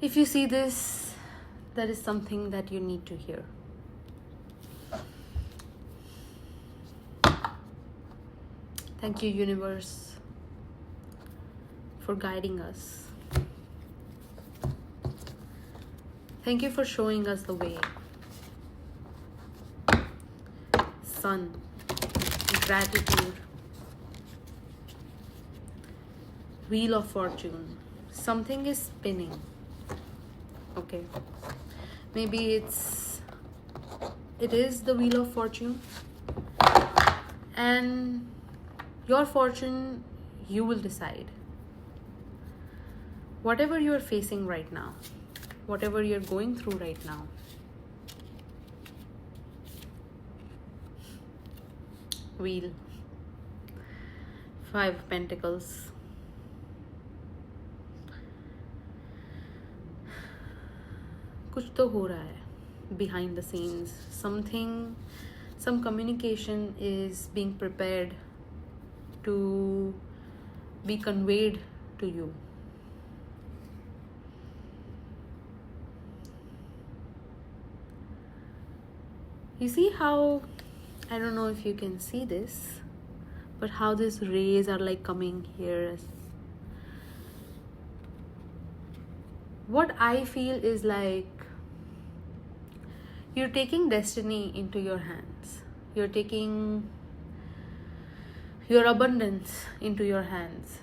If you see this, that is something that you need to hear. Thank you, universe, for guiding us. Thank you for showing us the way. Sun, gratitude, Wheel of Fortune. Something is spinning. Okay. Maybe it is the Wheel of Fortune. And your fortune, you will decide. Whatever you are facing right now, whatever you're going through right now, Wheel, 5 of Pentacles. कुछ तो हो रहा है behind the scenes. Some communication is being prepared to be conveyed to you. You see how, I don't know if you can see this, but how these rays are like coming here. What I feel is like you're taking destiny into your hands. You're taking your abundance into your hands.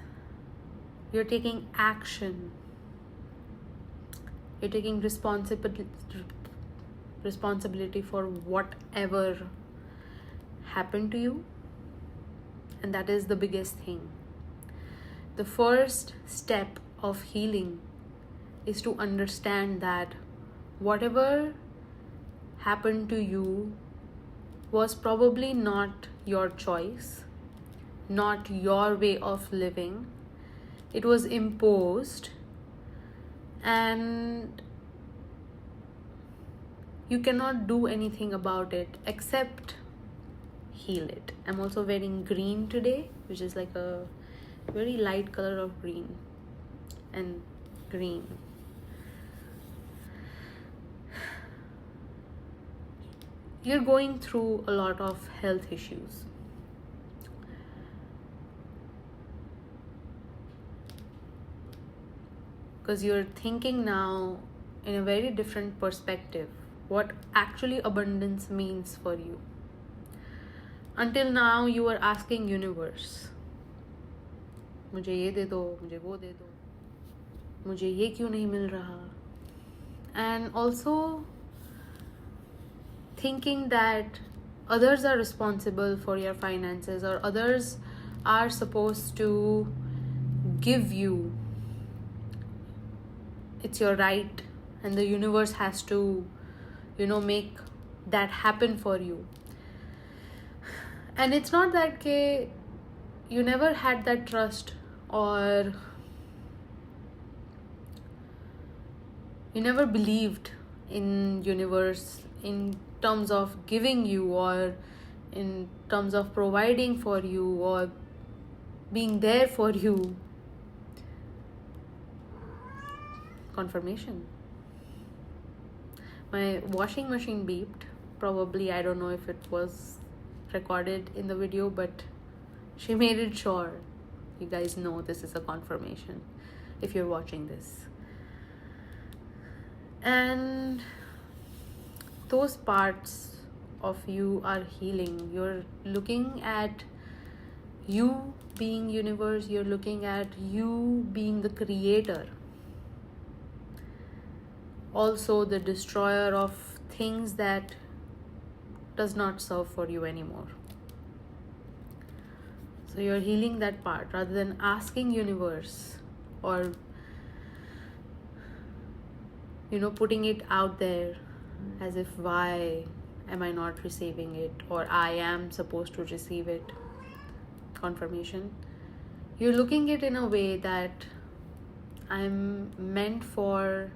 You're taking action. You're taking responsibility for whatever happened to you. And that is the biggest thing. The first step of healing is to understand that whatever happened to you was probably not your choice, not your way of living. It was imposed, and you cannot do anything about it except heal it. I'm also wearing green today, which is like a very light color of green and green. You're going through a lot of health issues. Because you're thinking now in a very different perspective what actually abundance means for you. Until now, you were asking universe, मुझे ये दे दो, मुझे वो दे दो, मुझे ये क्यों नहीं मिल रहा? And also thinking that others are responsible for your finances, or others are supposed to give you. It's your right, and the universe has to, make that happen for you. And it's not that you never had that trust, or you never believed in universe in terms of giving you, or in terms of providing for you, or being there for you. Confirmation. My washing machine beeped. Probably, I don't know if it was recorded in the video, but she made it sure you guys know this is a confirmation if you're watching this. And those parts of you are healing. You're looking at you being universe. You're looking at you being the creator, also the destroyer of things that does not serve for you anymore. So you're healing that part rather than asking universe, or putting it out there as if, why am I not receiving it, or I am supposed to receive it. Confirmation. You're looking at it in a way that I'm meant for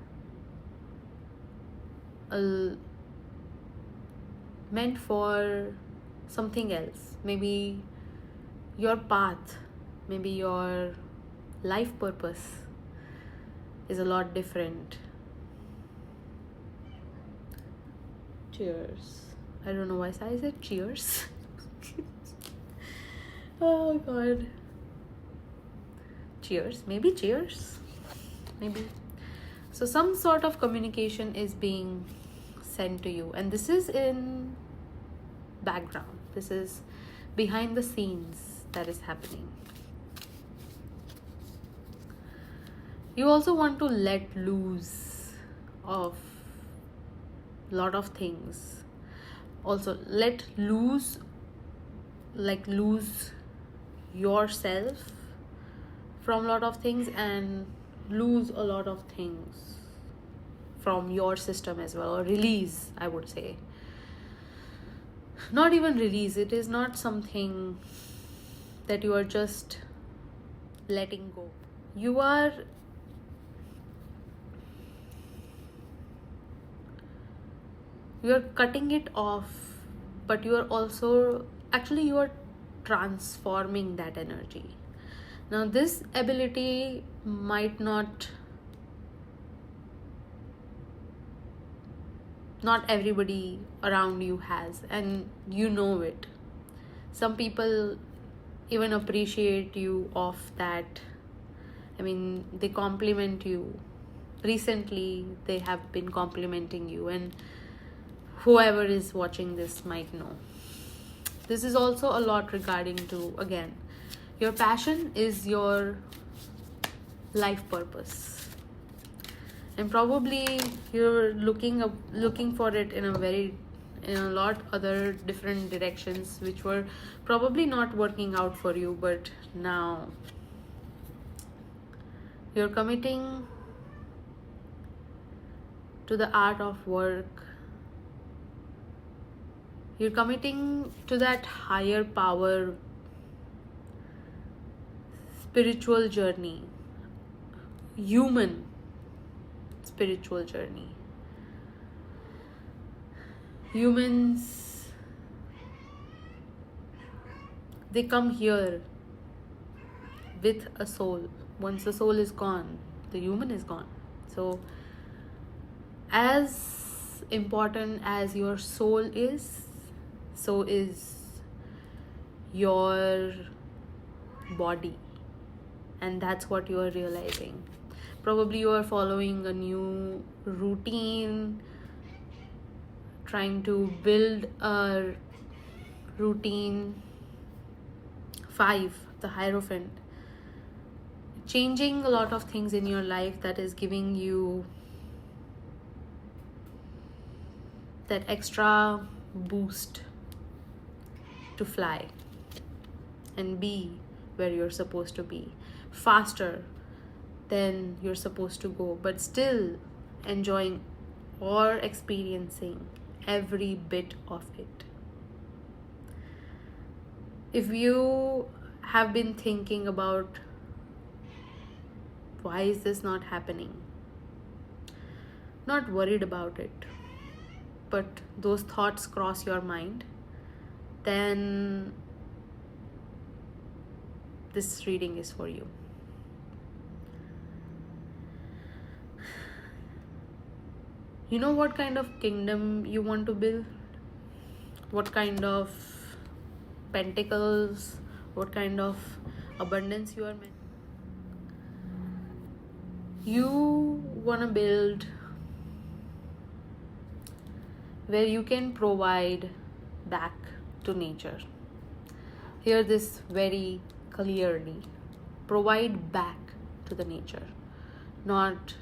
something else. Maybe your path, maybe your life purpose is a lot different Cheers. I don't know why I said cheers. Oh god. Cheers. Maybe cheers. Maybe. So some sort of communication is being sent to you, and this is in background. This is behind the scenes that is happening. You also want to let loose of lot of things. Also let loose, like lose yourself from a lot of things, and lose a lot of things from your system as well, or release, I would say. Not even release, it is not something that you are just letting go. You are cutting it off, but you are also actually you are transforming that energy. Now this ability might not everybody around you has, and you know it. Some people even appreciate you of that. I mean, they compliment you. Recently they have been complimenting you, and whoever is watching this might know. This is also a lot regarding to, again, your passion is your life purpose, and probably you're looking for it in a lot other different directions, which were probably not working out for you, but now you're committing to the art of work. You're committing to that higher power spiritual journey, human spiritual journey. Humans, they come here with a soul. Once the soul is gone, the human is gone. So as important as your soul is, so is your body, and that's what you are realizing. Probably you are following a new routine, trying to build a routine. 5, the Hierophant, changing a lot of things in your life that is giving you that extra boost to fly and be where you're supposed to be, faster than you're supposed to go, but still enjoying or experiencing every bit of it. If you have been thinking about why is this not happening, not worried about it, but those thoughts cross your mind, then this reading is for you. You know what kind of kingdom you want to build? What kind of pentacles, what kind of abundance you are meant? You want to build where you can provide back to nature. Hear this very clearly. Provide back to the nature, not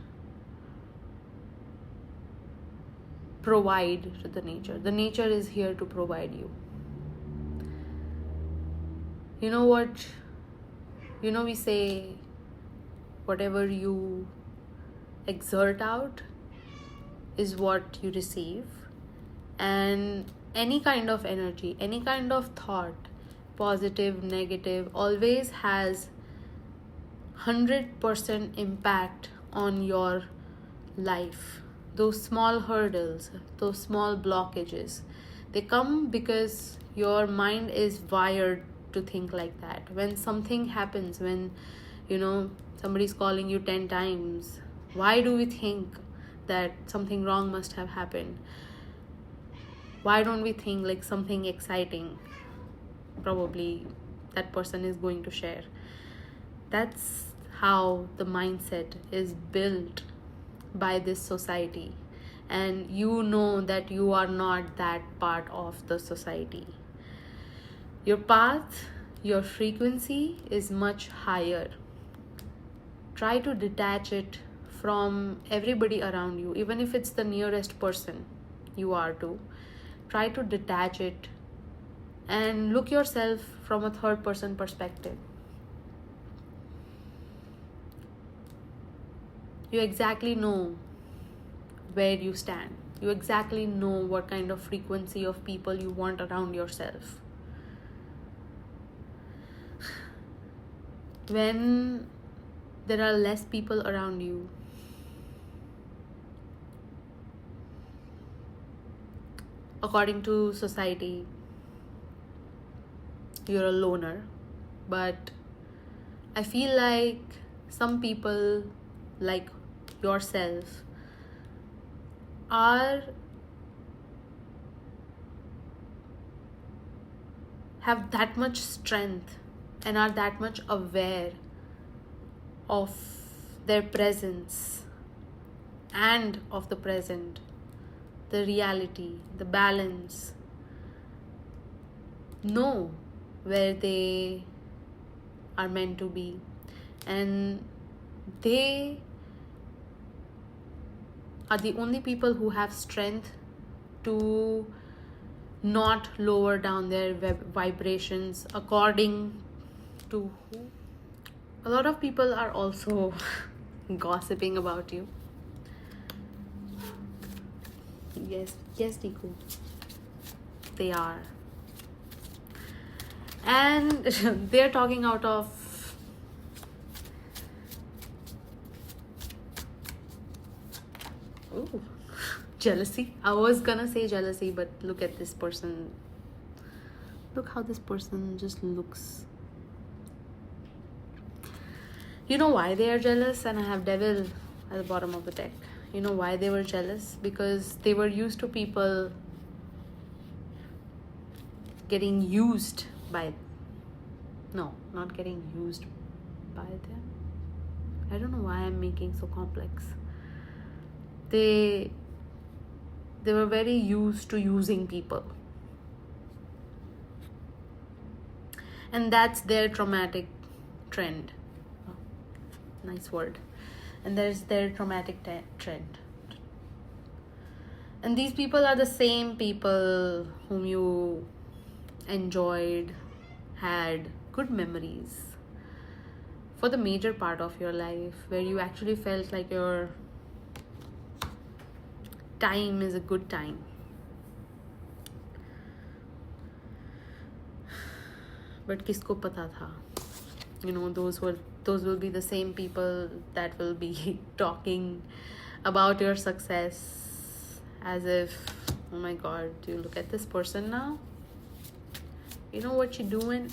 provide to the nature. The nature is here to provide you. You know what? You know, we say whatever you exert out is what you receive. And any kind of energy, any kind of thought, positive, negative, always has 100% impact on your life. Those small hurdles, those small blockages, they come because your mind is wired to think like that. When something happens, when somebody's calling you 10 times, why do we think that something wrong must have happened? Why don't we think like something exciting probably that person is going to share? That's how the mindset is built by this society. And you know that you are not that part of the society. Your path, your frequency is much higher. Try to detach it from everybody around you, even if it's the nearest person you are to. Try to detach it and look yourself from a third person perspective. You exactly know where you stand. You exactly know what kind of frequency of people you want around yourself. When there are less people around you, according to society, you're a loner. But I feel like some people like yourself have that much strength and are that much aware of their presence and of the present, the reality, the balance. Know where they are meant to be, and they are the only people who have strength to not lower down their vibrations according to who. A lot of people are also gossiping about you. Yes, Niku, they are. And they're talking out of jealousy. I was gonna say jealousy, but look at this person. Look how this person just looks. You know why they are jealous? And I have devil at the bottom of the deck. You know why they were jealous? Because they were used to people getting used by... No, not getting used by them. I don't know why I'm making so complex. They were very used to using people. And that's their traumatic trend. Oh, nice word. And there's their traumatic trend. And these people are the same people whom you enjoyed, had good memories for the major part of your life, where you actually felt like your time is a good time. But kisko pata tha? You know, those will be the same people that will be talking about your success as if, oh my god, do you look at this person now? You know what you're doing?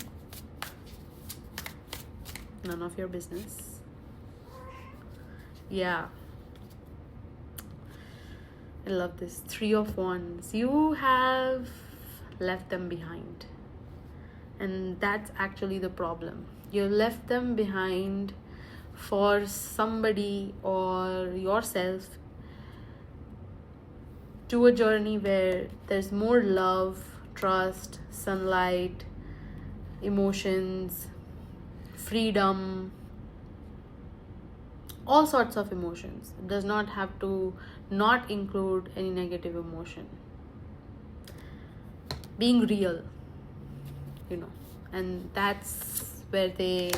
None of your business. Yeah. I love this. 3 of Wands. You have left them behind. And that's actually the problem. You left them behind for somebody or yourself to a journey where there's more love, trust, sunlight, emotions, freedom, all sorts of emotions. It does not have to not include any negative emotion. Being real, you know, and that's where they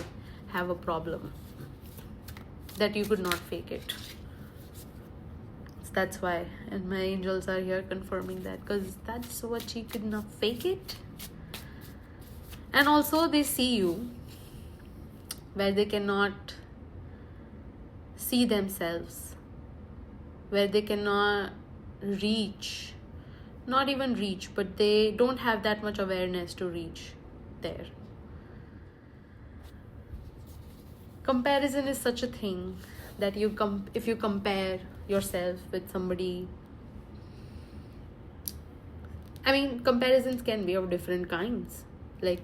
have a problem, that you could not fake it. That's why, and my angels are here confirming that, because that's what you could not fake it. And also they see you where they cannot see themselves, where they cannot reach, not even reach, but they don't have that much awareness to reach there. Comparison is such a thing that if you compare yourself with somebody I mean, comparisons can be of different kinds. Like,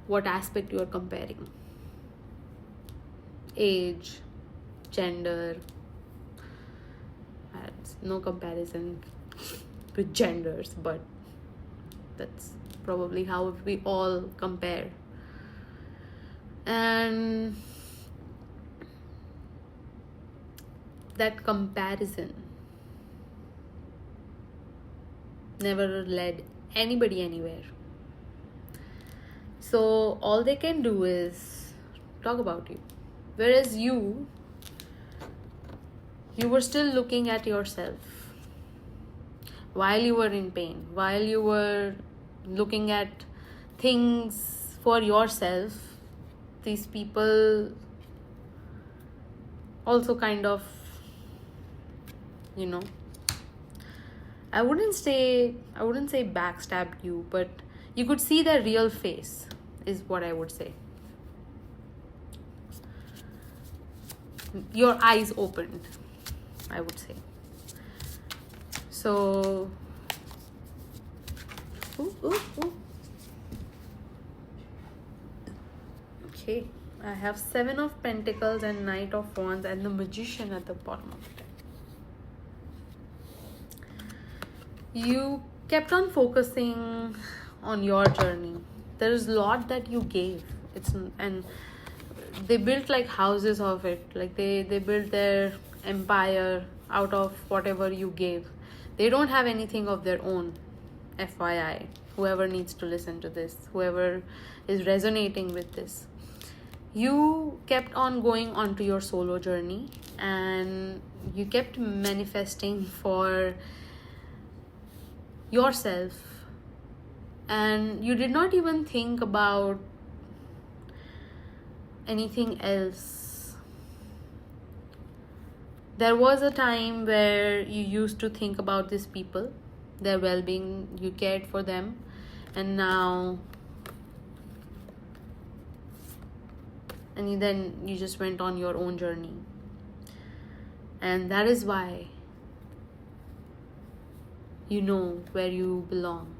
what aspect you are comparing? Age, gender. It's no comparison with genders, but that's probably how we all compare. And that comparison never led anybody anywhere. So all they can do is talk about you. Whereas you were still looking at yourself while you were in pain, while you were looking at things for yourself. These people also kind of, I wouldn't say backstabbed you, but you could see their real face, is what I would say. Your eyes opened, I would say. So, ooh. Okay, I have 7 of Pentacles and Knight of Wands and the Magician at the bottom of it. You kept on focusing on your journey. There is a lot that you gave. And they built like houses of it. Like they built their empire out of whatever you gave. They don't have anything of their own. FYI, whoever needs to listen to this, whoever is resonating with this. You kept on going onto your solo journey and you kept manifesting for yourself, and you did not even think about anything else. There was a time where you used to think about these people, their well-being, you cared for them, and now then you just went on your own journey. And that is why you know where you belong.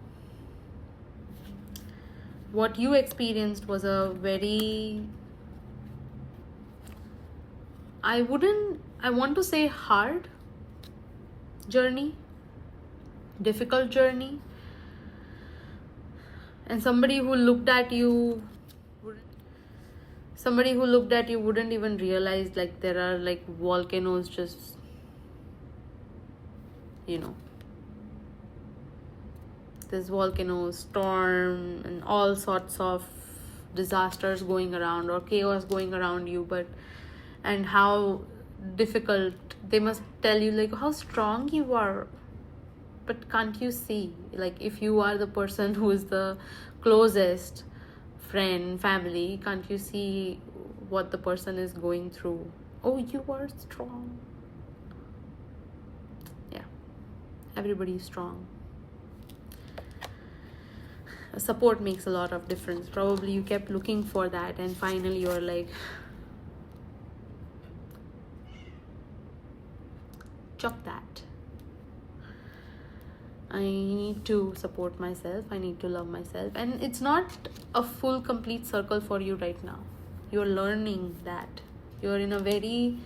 What you experienced was a very, I want to say hard journey, difficult journey. And somebody who looked at you wouldn't even realize like there are like volcanoes just, there's volcanoes, storm, and all sorts of disasters going around or chaos going around you, and how difficult. They must tell you like how strong you are, but can't you see? Like if you are the person who is the closest friend, family, can't you see what the person is going through? Oh, you are strong. Yeah, everybody is strong. Support makes a lot of difference. Probably you kept looking for that, and finally you're like, chuck that. I need to support myself. I need to love myself. And it's not a full complete circle for you right now. You're learning that. You're in a very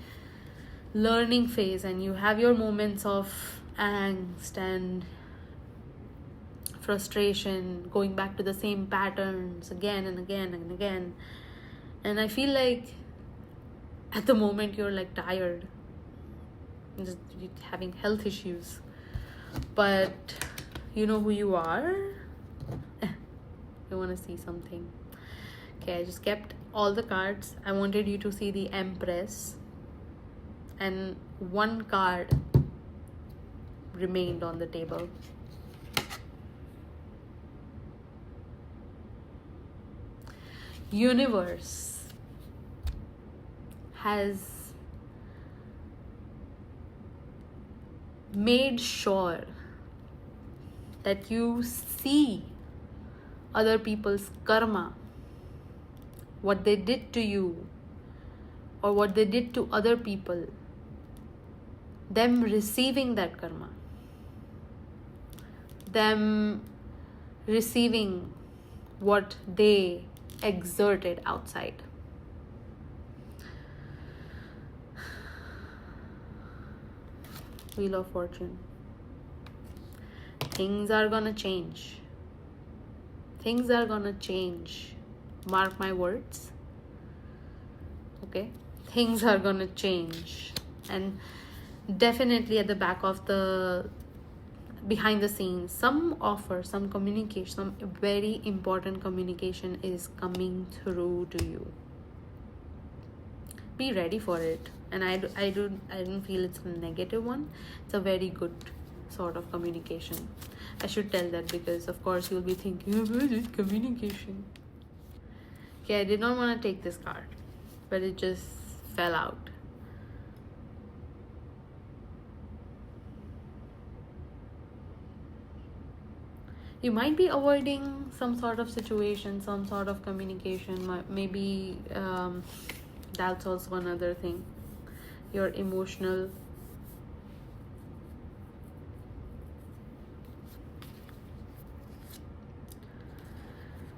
learning phase, and you have your moments of angst and frustration, going back to the same patterns again and again and again. And I feel like at the moment you're like tired, just having health issues, but you know who you are. You want to see something? Okay, I just kept all the cards. I wanted you to see the Empress, and one card remained on the table. Universe has made sure that you see other people's karma, what they did to you or what they did to other people, them receiving that karma, them receiving what they exerted outside. Wheel of Fortune. Things are gonna change. Things are gonna change. Mark my words. Okay? Things are gonna change. And definitely at the back of the behind the scenes, some offer, some communication, some very important communication is coming through to you. Be ready for it. And I don't feel it's a negative one. It's a very good sort of communication. I should tell that because of course you'll be thinking, oh, what is communication? Okay, I did not want to take this card, but it just fell out. You might be avoiding some sort of situation, some sort of communication. Maybe that's also another thing. You're emotional.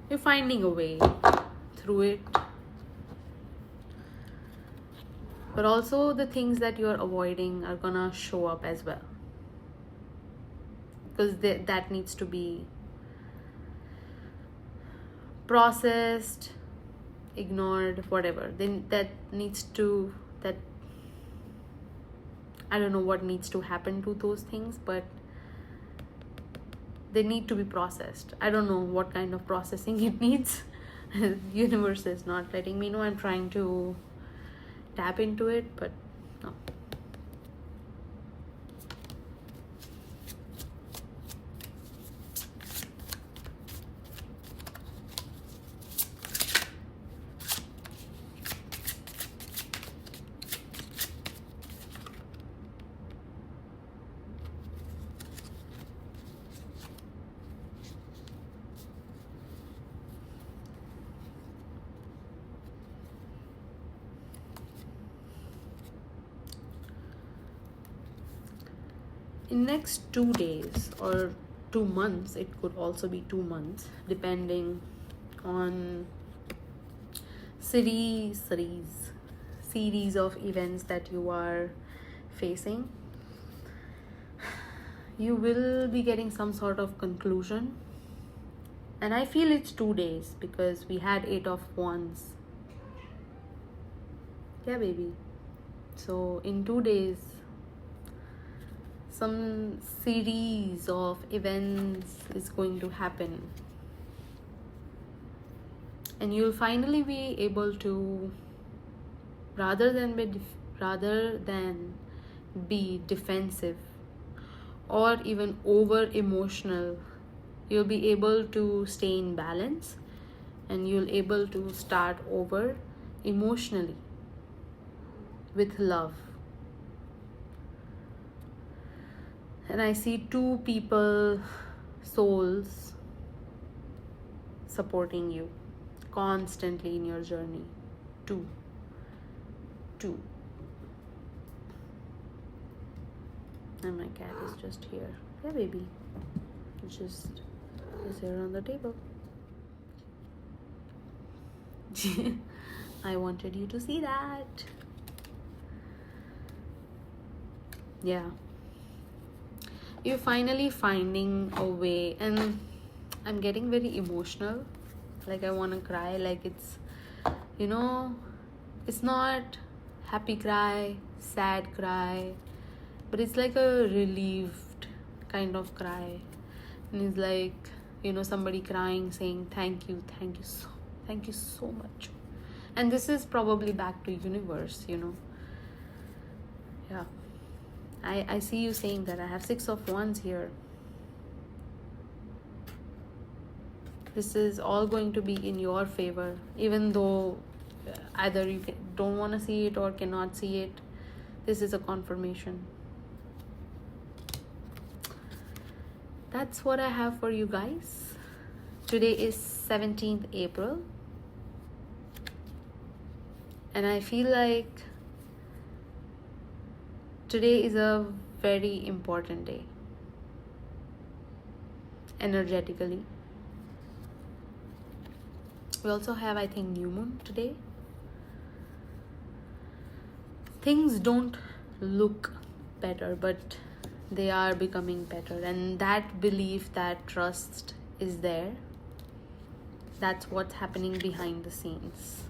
You're finding a way through it. But also the things that you're avoiding are gonna show up as well. Because that needs to be processed, ignored, whatever. Then that I don't know what needs to happen to those things, but they need to be processed. I don't know what kind of processing it needs. Universe is not letting me know. I'm trying to tap into it, but no. In next 2 days or 2 months, it could also be 2 months, depending on series of events that you are facing. You will be getting some sort of conclusion, and I feel it's 2 days because we had 8 of Wands. Yeah, baby. So in 2 days, some series of events is going to happen, and you'll finally be able to, rather than be defensive or even over emotional, you'll be able to stay in balance, and you'll able to start over emotionally with love. And I see 2 people, souls, supporting you constantly in your journey. 2. And my cat is just here. Yeah, baby. It's just is here on the table. I wanted you to see that. Yeah. You're finally finding a way, and I'm getting very emotional. Like I want to cry. Like it's, it's not happy cry, sad cry, but it's like a relieved kind of cry. And it's like, somebody crying, saying thank you so much. And this is probably back to universe. Yeah. I see you saying that. I have 6 of Wands here. This is all going to be in your favor, even though either you don't want to see it or cannot see it. This is a confirmation. That's what I have for you guys. Today is 17th April. And I feel like today is a very important day, energetically. We also have, I think, new moon today. Things don't look better, but they are becoming better, and that belief, that trust is there. That's what's happening behind the scenes.